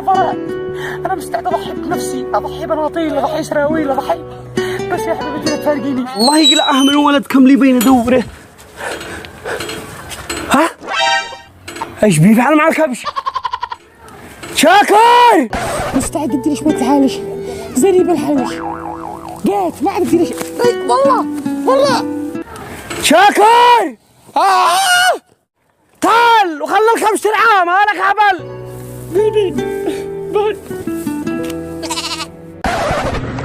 فرات، انا مستعد اضحي بنفسي، اضحي بناطيل، اضحي سراويل، اضحي، بس يا حبيبتي لا تفارقيني. الله يقلعها من ولد كم لي بين ادوره. ها؟ ايش بيفعل مع الكبش؟ شاكر! مستعد ادي شوية الحالش، زري بالحالش. جات ما عاد ادي والله شاكر! تعال وخلى الكبش ترعاه، مالك هبل.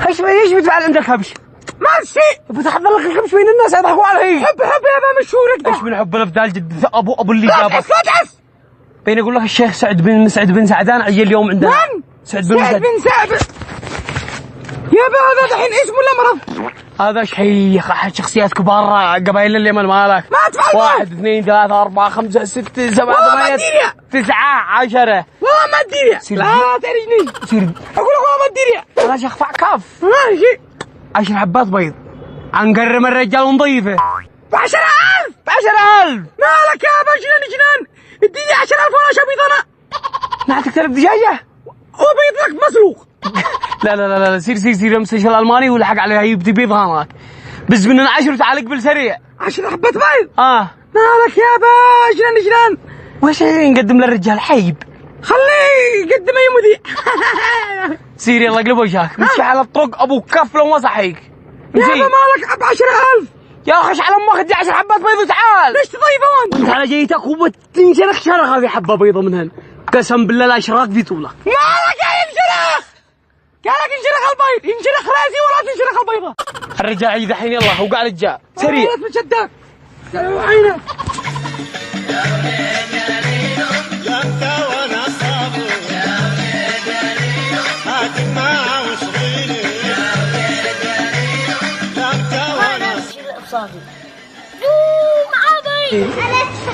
ايش بتفعل عندك كبش؟ ما شيء، بتحضر لك الكبش بين الناس يضحكوا علي. حب يا بابا مشهورك ده. ايش من حب الافدال جد ابو اللي جابك. لا تحس بين يقول لك الشيخ سعد بن سعدان عيل اليوم عندنا. من؟ سعد بن سعد يا بابا هذا الحين اسمه ولا مرض؟ هذا شيخ احد شخصيات كبار قبائل اليمن مالك. ما تفعل 1 2 3 4 5 6 7 8 9 10 والله ما ادري. لا ترجني سير اقول لك والله ما ادري. انا شيخ كاف ماشي 10 حبات بيض عنقرم الرجال ونضيفه ب 10,000 مالك يا باشا جنان اديني 10,000 وانا شبيط انا. نعطيك 3 دجاجه وبيض لك مسلوق. لا سير امسك الالماني والحق عليها يبدي بيض هناك بس من 10 وتعال اقبل سريع 10 حبات بيض. مالك يا باشا جنان وش نقدم للرجال حيب خليه يقدم اي مذيع. سير يلا اقلب وجهك مشي على الطرق ابو كف لو ما صحيك. يا مالك ب 10,000 يا خش على امك ادي 10 حبات بيض وتعال. ليش تضيفون؟ انت على جيتك وبتنشرخ شرخه في حبه بيضه من هن قسم بالله لا شراك في طولك. مالك يا ينشرخ؟ قالك ينشرخ البيض، ينشرخ راسي ولا تنشرخ البيضه. الرجال عيد الحين يلا وقع رجال سريع. من شدك عينك.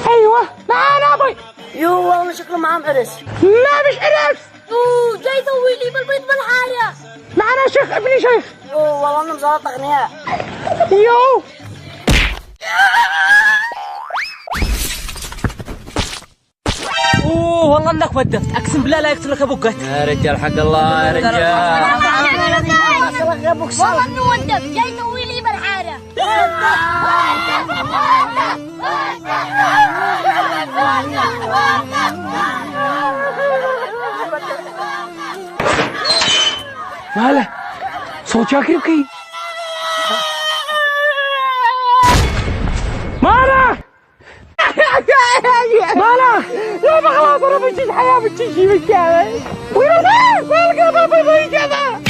ايوه معانا ابي. والله شكله معاه عرس. لا مش عرس. جاي يسوي لي بالبيض بالحاجة. معنا شيخ ابني شيخ. والله انا مزلط اغنياء. والله انك ودفت اقسم بالله لا يقتلك ابوك. يا رجال حق الله يا رجال. والله انه ودف جاي يسوي لي بالحاجة. ماله صوت شاكر يبكي. مالك يا خلاص انا بمشي الحياه بتمشي بالكامل. وين مالك يا بابا كذا؟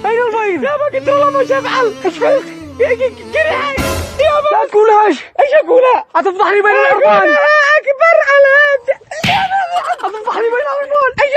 اين البيض؟ يا بابا قلت والله ما افعل. ايش فيك؟ جرحي يا بابا. لا تقولهاش. ايش اقولها؟ هتفضحني بين العربان. اكبر على هتفضحني بين العربان. ايش